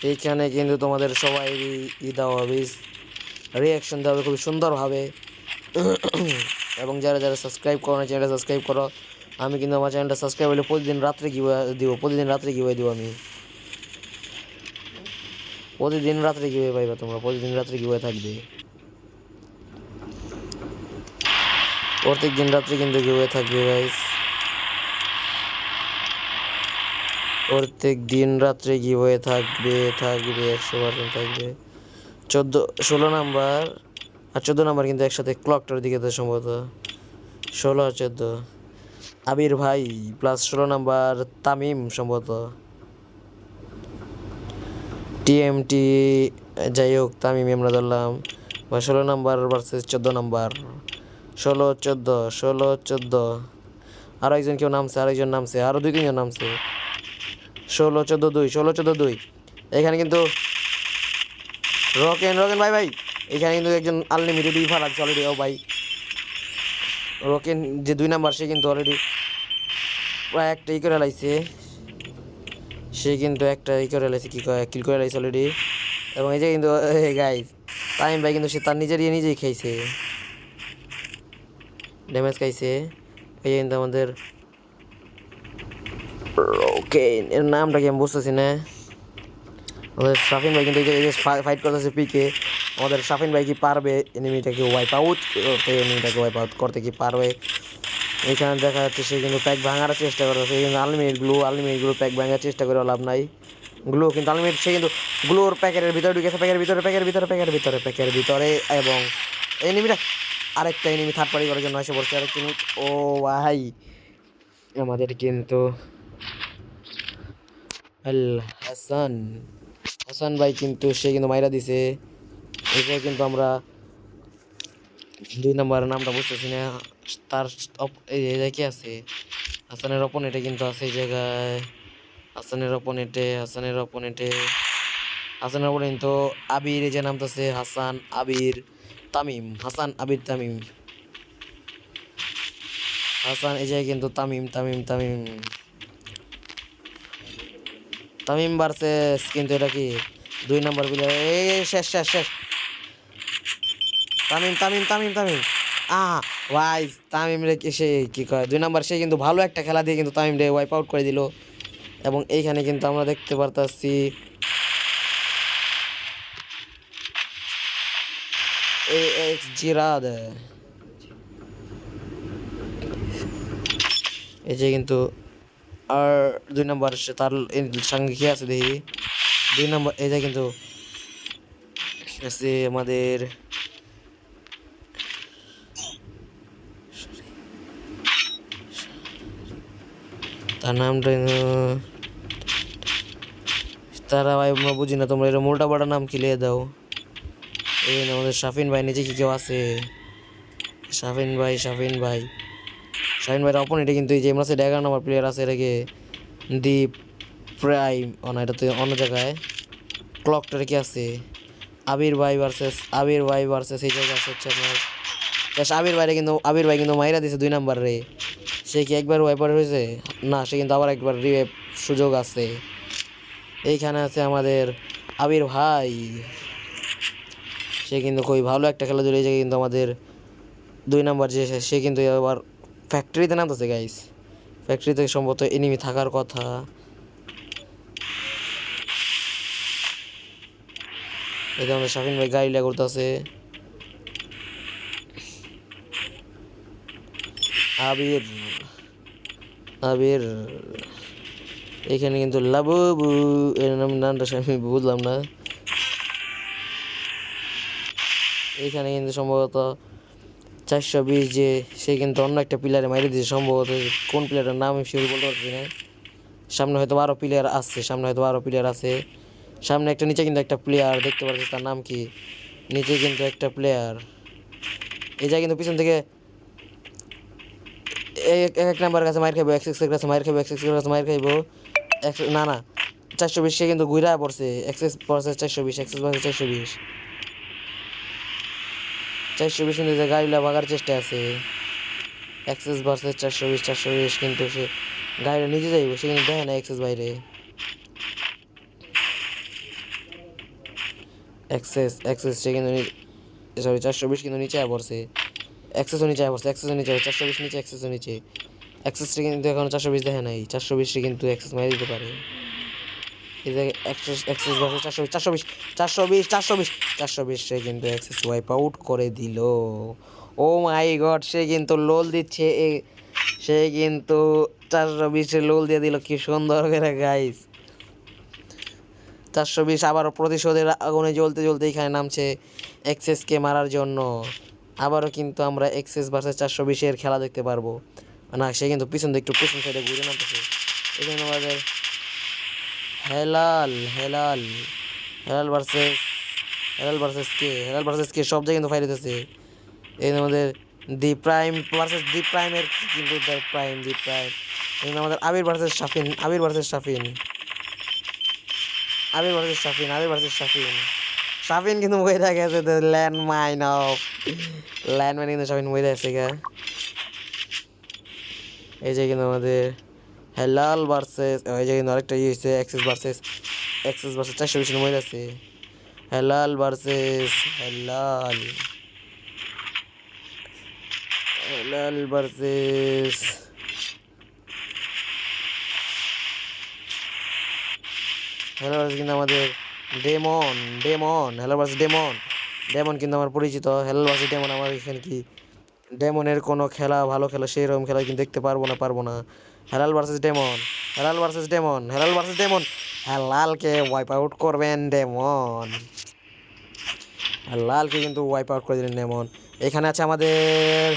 এইখানে কিন্তু তোমাদের সবাই দেওয়া হবে, রিয়াকশন দেওয়া হবে খুবই সুন্দরভাবে। এবং যারা যারা সাবস্ক্রাইব করো না চ্যানেলটা সাবস্ক্রাইব করো। আমি কিন্তু আমার চ্যানেলটা সাবস্ক্রাইব হলে প্রতিদিন রাত্রে দিব, প্রতিদিন রাত্রে গিয়ে দিব। আমি প্রতিদিন রাত্রে গিয়ে পাইবা, তোমরা প্রতিদিন রাত্রে গিয়ে থাকবে। প্রত্যেক দিন রাত্রে কিন্তু গিয়ে থাকবে গাইস, প্রত্যেক দিন রাত্রে গিয়ে থাকবে 100% থাকবে। 16 নাম্বার আর 14 নাম্বার কিন্তু একসাথে ক্লকটার দিকে তো সম্ভবত 16 আর 14 আবির ভাই প্লাস 16 নাম্বার তামিম সম্ভবত টিএমটি। যাই হোক তামিম আমরা ধরলাম। বা 16 নাম্বার ভার্সেস 14 নাম্বার, 16 14 আরো একজন কেউ নামছে, আরেকজন নামছে, আরো 2-3 জন নামছে। 16 14 2, 16 14 2। এখানে কিন্তু রকেন ভাই ভাই, এখানে কিন্তু একজন আনলিমিটেড ইফার আছে অলরেডি। ও ভাই রকেন যে 2 নাম্বার, সে কিন্তু অলরেডি প্রায় একটা করে লাইছে, সে কিন্তু একটা করে লাইছে, কিল করে লাইছে অলরেডি। এবং এই যে কিন্তু গাইস তামিম ভাই কিন্তু সে তার নিজেই খাইছে, ড্যামেজ খাইছে। এই কিন্তু আমাদের রকেন, এর নামটা কি আমি বুঝতেছি না। আমাদের শাফিন ভাই কিন্তু এই যে ফাইট করতেছে পিকে। আমাদের শাফিন ভাই কি পারবে এনিমিটাকে ওয়াইপ আউট করতে, এনিমিটাকে ওয়াইপ আউট করতে কি পারবে? এখানে দেখা যাচ্ছে সে কিন্তু প্যাক ভাঙার চেষ্টা করতেছে, কিন্তু আনলিমিটেড গ্লু প্যাক ভাঙার চেষ্টা করে লাভ নাই। গ্লু কিন্তু আনলিমিটেড, সে কিন্তু গ্লুর প্যাকেটের ভিতরে ঢুকেছে, প্যাকের ভিতরে এবং এনিমিটা আরেকটা এনিমি থার্ড পার্টি করার জন্য এসে পড়ছে আরেকটা এনিমি। ও ভাই আমাদের কিন্তু আল হাসান হাসান ভাই কিন্তু সে কিন্তু মাইরা দিছে। এরপর কিন্তু আমরা 2 নাম্বার নামটা বুঝতেছি না, তার এই জায়গায় কি আছে, হাসানের অপোনেন্টে কিন্তু আছে এই জায়গায়। হাসানের অপোনেন্ট তো আবির, এই যে নামতেছে হাসান আবির তামিম, হাসান এই জায়গায় কিন্তু তামিম ভার্সেস কিন্তু এটা কি 2 নাম্বার প্লেয়ার। শেষ তামিম ওয়াইজ তামিম রে সে কি কয় 2 নাম্বার, সে কিন্তু ভালো একটা খেলা দিয়ে কিন্তু তামিম রে ওয়াইপ আউট করে দিল। এবং এইখানে কিন্তু আমরা দেখতে পারতাছি এক্স জিরাদ, এই যে কিন্তু আর 2 নাম্বার তার সঙ্গে কি আছে দেখি। 2 নাম্বার এই যে কিন্তু আছে আমাদের তার নামটা তারা ভাই আমরা বুঝি না, তোমরা এটা মোটা বড় নাম খেলিয়ে দাও। এই আমাদের শাফিন ভাই নিচে কি কেউ আছে? শাফিন ভাইয়ের অপোনেন্টে কিন্তু এই যে আমরা 11 নম্বর প্লেয়ার আছে, এটাকে দীপ প্রাইম না, এটা তো অন্য জায়গায়। ক্লকটার কি আছে? আবির ভাই ভার্সেস এই জায়গায় আছে হচ্ছে আপনার আবির ভাই কিন্তু মাইরা দিছে 2 নাম্বার রে। সে কি একবার ওয়াইপার হয়েছে? না, সে কিন্তু আবার একবার রিভাইভ সুযোগ আছে। এইখানে আছে আমাদের আবির ভাই, সে কিন্তু খুবই ভালো একটা খেলা ধরে। এই জায়গায় কিন্তু আমাদের 2 নাম্বার যে সে কিন্তু আবার ফ্যাক্টরিতে নামতেছে গাইস, ফ্যাক্টরিতে সম্ভবত এনিমি থাকার কথা। এই যে আমাদের শাফিন ভাই গাড়ি লাগা করতেছে। আবির এখানে কিন্তু লাবুবু এর নামটা আমি বুঝলাম না। এখানে কিন্তু সম্ভবত 420 যে সে কিন্তু অন্য একটা প্লেয়ারে মাইরে দিয়েছে, সম্ভবত কোন প্লেয়ারের নাম আমি শিওর বলতে পারছি না। সামনে হয়তো আরো প্লেয়ার আছে, সামনে একটা নিচে কিন্তু একটা প্লেয়ার দেখতে পাচ্ছি, তার নাম কি? নিচে কিন্তু একটা প্লেয়ার, এই জায়গায় কিন্তু পিছন থেকে এক নাম্বার কাছে মার খাইবো, এক্স এর কাছে মার খাইবো। না 420 সে কিন্তু ঘুরা পড়ছে, এক্সেস ভার্সেস 420 কিন্তু যে গাড়িলা ভাগার চেষ্টা আছে। এক্সেস ভার্সেস 420 কিন্তু সে গাড়িটা নিজে যাইব, সে কিন্তু দেখে না এক্সেস বাইরে। এক্সেস সে কিন্তু সরি 420 কিন্তু নিচে পড়ছে। এক্সেসও নিচে পড়ছে, এক্সেসও নিচে 420 নিচে, এক্সেসও নিচে। এক্সেসটা কিন্তু এখন 420 দেখে নাই, 420 কিন্তু এক্সেস মারি দিতে পারে। এই যে এক্সেস ভার্সেস 420 420 420 420 সে কিন্তু এক্সেস ওয়াইপ আউট করে দিল। ও মাই গড, সে কিন্তু লোল দিচ্ছে, সে কিন্তু 420 লোল দিয়ে দিল, কি সুন্দর করে গাইস। 420 আবারও প্রতিশোধের আগুনে জ্বলতে জ্বলতে এখানে নামছে এক্সেসকে মারার জন্য। আবারও কিন্তু আমরা এক্সেস ভার্সেস 420 খেলা দেখতে পারবো না। সে কিন্তু পিছন দিকে একটু পিছন সাইডে ঘুরে নামতেছে। এখানে আমাদের হেলাল হেলাল হেলাল ভার্সেস কে সব জায়গায় কিন্তু ফাইট হইতেছে। এই আমাদের দি প্রাইম ভার্সেস দি প্রাইমের কিন্তু দি প্রাইম এখানে আমাদের আবির ভার্সেস শাফিন শাফিন কিন্তু মরে গেছে। ল্যান্ডমাইন কিন্তু শাফিন মরে গেছে গা। এই যে কিন্তু আমাদের হেলাল ভার্সেস, এই যে কিন্তু আরেকটা হয়েছে এক্সেস ভার্সেস 420 মরে আছে। হেলাল ভার্সেস হেলাল ভার্সেস কিন্তু আমাদের হেলাল ভার্সেস ডেমন কিন্তু আমার পরিচিত। হেলাল ভার্সেস ডেমন আমার এখানে কি ডেমনের কোনো খেলা, ভালো খেলা, সেই রকম খেলা কিন্তু দেখতে পারবো না। হেলাল ভার্সেস ডেমন হেলালকে ওয়াইপ আউট করবেন ডেমন। হেলালকে কিন্তু ওয়াইপ আউট করে দিলেন ডেমন। এখানে আছে আমাদের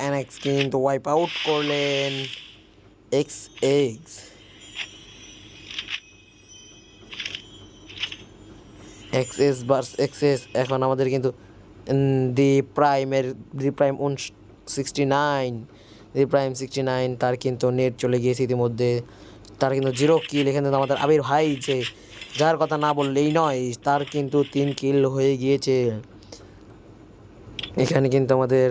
এনএক্স কিন্তু ওয়াইপ আউট করলেন এক্সএস। এখন আমাদের কিন্তু দি প্রাইম 69 তার কিন্তু নেট চলে গিয়েছে ইতিমধ্যে। তার কিন্তু 0 কিল। এখানে আমাদের আবির ভাই, যে যার কথা না বললেই নয়, তার কিন্তু 3 কিল হয়ে গিয়েছে। এখানে কিন্তু আমাদের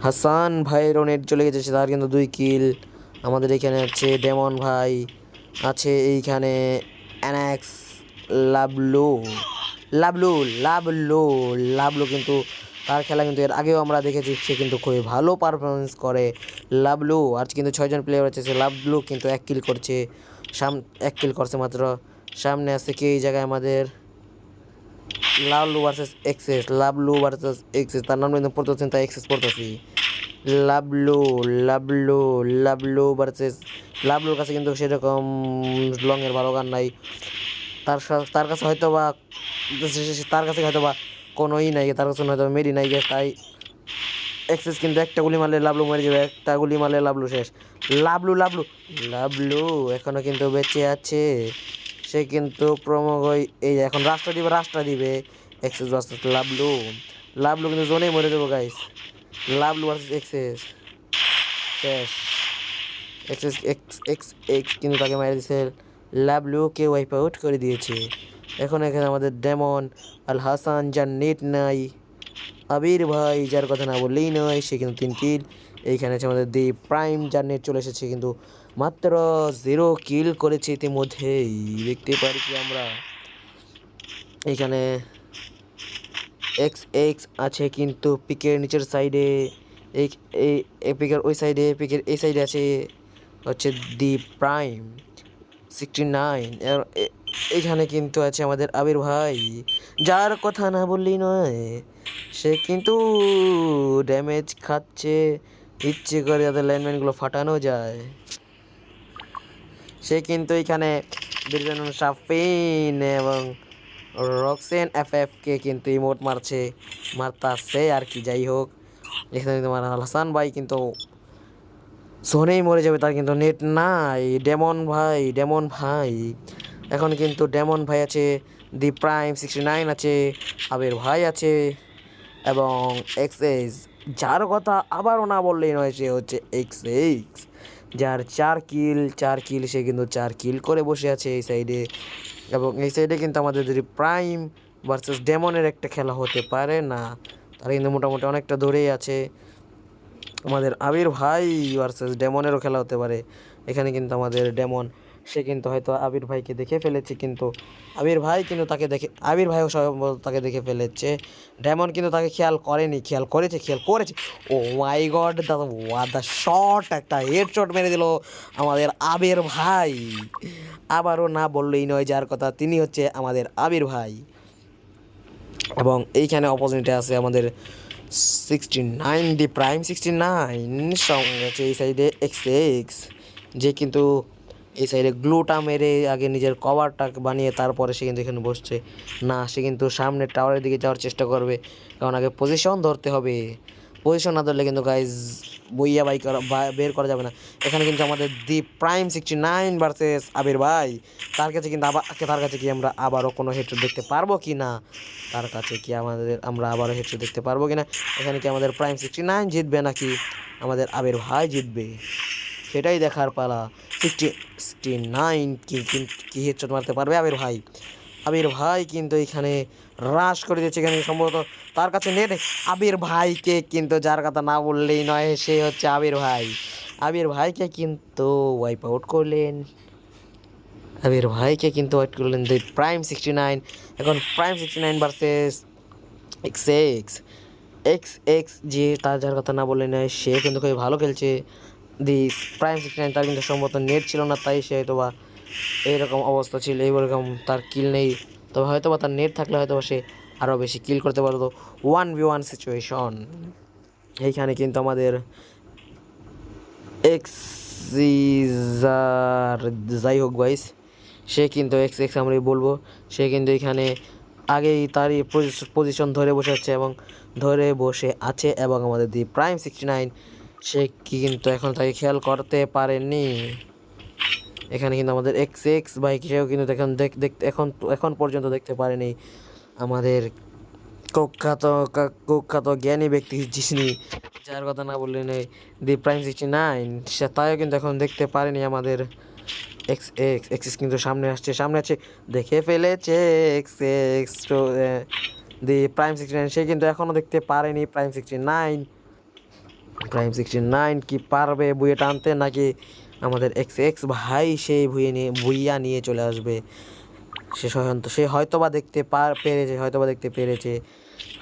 হাসান ভাইয়েরও নেট চলে গেছে, তার কিন্তু 2 কিল। আমাদের এখানে আছে ডেমন ভাই, আছে এইখানে এনএক্স, লাবলু কিন্তু তার খেলা কিন্তু এর আগেও আমরা দেখেছি, সে কিন্তু খুবই ভালো পারফরমেন্স করে লাবলু। আজ কিন্তু 6 জন প্লেয়ার আছে, সে লাবলু কিন্তু 1 কিল করছে, 1 কিল করছে মাত্র। সামনে আছে কি এই জায়গায় আমাদের লাবলু ভার্সেস এক্সেস, তার নাম কিন্তু পড়তেছেন, তাই এক্সেস পড়তেছি। লাবলু ভার্সেস লাবলুর কাছে কিন্তু সেরকম লংয়ের ভালো গান নাই। তার কাছে হয়তো বা কোনোই নাই, তার কাছে হয়তো মেরি নাই, তাই এক্সেস কিন্তু একটা গুলি মারলে লাবলু মরে যাবে, একটা গুলি মারলে লাবলু শেষ। লাবলু এখনো কিন্তু বেঁচে আছে, সে কিন্তু এই এখন রাস্তা দিবে এক্সেস ভার্সেস লাবলু কিন্তু জোনেই মরে যাবো গাইস। লাবলু ভার্সেস এক্সেস শেষ। এক্স কিন্তু তাকে মেরে দিয়েছে, লাবলুকে ওয়াইপ আউট করে দিয়েছে। এখানে আমাদের ডেমন আল হাসান, যার নেট নাই, আবির ভাই, যার কথা না বললেই নয়, সে কিন্তু 3 কিল। এইখানে আছে আমাদের দি প্রাইম, যার নেট চলে এসেছে, কিন্তু মাত্র 0 কিল করেছে ইতিমধ্যেই, দেখতে পারছি আমরা। এখানে এক্স আছে কিন্তু পিকের নিচের সাইডে, পিকের ওই সাইডে, পিকের এই সাইডে আছে হচ্ছে দি প্রাইম 69। এখানে কিন্তু আছে আমাদের আবির ভাই, যার কথা না বললেই নয়, সে কিন্তু ড্যামেজ খাচ্ছে, ইচ্ছে করে যাতে ল্যান্ডমাইনগুলো ফাটানো যায়। সে কিন্তু এখানে শাফিন এবং রক্সেন কে কিন্তু ইমোট মারতাছে আর কি। যাই হোক, এখানে তোমার হাসান ভাই কিন্তু সোনেই মরে যাবে, তার কিন্তু নেট নাই। ডেমন ভাই এখন কিন্তু ডেমন ভাই আছে, দি প্রাইম 69 আছে, আবির ভাই আছে এবং এক্সএস, যার কথা আবারও না বললেই নয়, সে হচ্ছে এক্সএক্স, যার 4 কিল। সে কিন্তু 4 কিল করে বসে আছে এই সাইডে। এবং এই সাইডে কিন্তু আমাদের যদি প্রাইম ভার্সেস ডেমনের একটা খেলা হতে পারে না, তারা কিন্তু মোটামুটি অনেকটা দূরেই আছে। আমাদের আবির ভাই ভার্সেস ডেমনেরও খেলা হতে পারে। এখানে কিন্তু আমাদের ডেমন সে কিন্তু হয়তো আবির ভাইকে দেখে ফেলেছে, কিন্তু আবির ভাই কিন্তু তাকে দেখে, আবির ভাইও সম্ভবত তাকে দেখে ফেলেছে। ডায়মন্ড কিন্তু তাকে খেয়াল করেনি, খেয়াল করেছে। ও মাই গড, দ্য শট, একটা হেড শট মেরে দিল আমাদের আবির ভাই। আবারও না বললেই নয়, যার কথা তিনি হচ্ছে আমাদের আবির ভাই। এবং এইখানে অপরচুনিটি আছে আমাদের 69, ডি প্রাইম 69 সঙ্গে হচ্ছে এই সাইডে এক্স, যে কিন্তু এই সাইডে গ্লুটা মেরে আগে নিজের কভারটা বানিয়ে তারপরে সে কিন্তু এখানে বসছে না, সে কিন্তু সামনের টাওয়ারের দিকে যাওয়ার চেষ্টা করবে, কারণ আগে পজিশন ধরতে হবে। পজিশন না ধরলে কিন্তু গাইজ বইয়া বের করা যাবে না। এখানে কিন্তু আমাদের দি প্রাইম 69 ভার্সেস আবির ভাই। তার কাছে কি আমরা আবারও কোনো হেডশট দেখতে পারবো কি না, আমরা আবারও হেডশট দেখতে পারবো কি না। এখানে কি আমাদের প্রাইম 69 জিতবে নাকি আমাদের আবির ভাই জিতবে, সেটাই দেখার পালা। 69 কি হেডশট মারতে পারবে আবির ভাই কিন্তু এখানে রাশ করে দিয়েছে। এখানে সম্ভবত তার কাছে নেট, আবির ভাইকে কিন্তু যার কথা না বললেই নয়, সে হচ্ছে আবির ভাইকে কিন্তু ওয়াইপ আউট করলেন। দি প্রাইম 69। এখন প্রাইম 69 ভার্সেস এক্স যে তার যার কথা না বললেই নয়, সে কিন্তু খুবই ভালো খেলছে। দি প্রাইম 69 তার কিন্তু সম্ভবত নেট ছিল না, তাই সে হয়তো বা এইরকম অবস্থা ছিল, এইরকম তার কিল নেই। তবে হয়তো বা তার নেট থাকলে হয়তো সে আরও বেশি কিল করতে পারতো। 1v1 situation. এইখানে কিন্তু আমাদের এক্সিজার, যাই হোক গাইস, সে কিন্তু এক্স আমি বলবো, সে কিন্তু এখানে আগেই তারই পজিশন ধরে বসে আছে এবং আমাদের দি প্রাইম 69 সে কিন্তু এখন তাকে খেয়াল করতে পারেনি। এখানে কিন্তু আমাদের এক্স বাইক সেও কিন্তু এখন পর্যন্ত দেখতে পারেনি আমাদের কুখ্যাত জ্ঞানী ব্যক্তি যিনি, যার কথা না বললে নেই, দি প্রাইম 69 সে তাইও কিন্তু এখন দেখতে পারেনি আমাদের এক্স কিন্তু সামনে আছে, দেখে ফেলেছে এক্স দি প্রাইম 69। সে কিন্তু এখনও দেখতে পারেনি প্রাইম 69 কি পারবে বুয়ে টানতে, নাকি আমাদের এক্স ভাই সেই বুইয়া নিয়ে চলে আসবে। সে হয়তোবা দেখতে পেরেছে,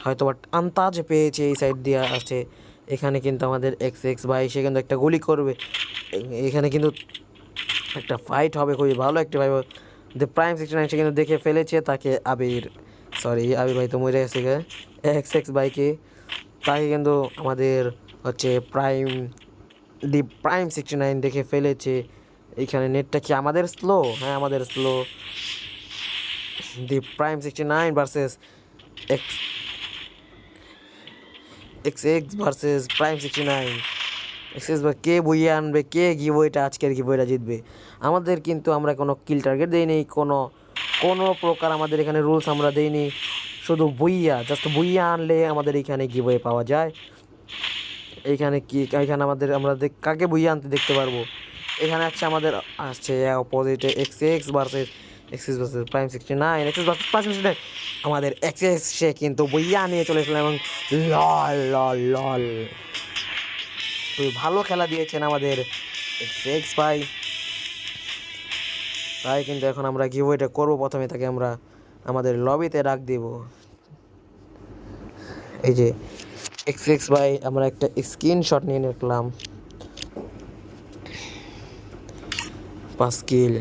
হয়তোবা আন্তাজ পেয়েছে এই সাইড দিয়ে আসছে। এখানে কিন্তু আমাদের এক্স ভাই সে কিন্তু একটা গুলি করবে, এখানে কিন্তু একটা ফাইট হবে, খুবই ভালো একটা ভাই। দ্য প্রাইম 69 সে কিন্তু দেখে ফেলেছে তাকে আবির ভাই তো মরে গেছে এক্স ভাইকে, তাকে কিন্তু আমাদের হচ্ছে দি প্রাইম 69 দেখে ফেলেছে। এইখানে নেটটা কি আমাদের স্লো? হ্যাঁ, আমাদের স্লো। দি prime 69 versus x versus prime 69। কে বইয়ে আনবে, কে আজকের গিভওয়েটা জিতবে। আমাদের কিন্তু আমরা কোনো কিল টার্গেট দিইনি, কোনো প্রকার আমাদের এখানে রুলস আমরা দিইনি, শুধু জাস্ট বুইয়া আনলে আমাদের এখানে গিভওয়ে পাওয়া যায়। এইখানে আমরা কাকে বুইয়া আনতে দেখতে পারবো। এখানে আসছে অপোজিটে এক্স ভার্সেস প্রাইম 69, আমাদের এক্স সে কিন্তু বইয়া নিয়ে চলে এসেছিলেন এবং লল খুবই ভালো খেলা দিয়েছেন আমাদের এক্স ভাই। তাই কিন্তু এখন আমরা গিভওয়েটা করবো। প্রথমে তাকে আমরা আমাদের লবিতে ডাক দিব। এই যে এক্স ভাই, আমরা একটা স্ক্রিনশট নিয়ে নিলাম 5 কিল।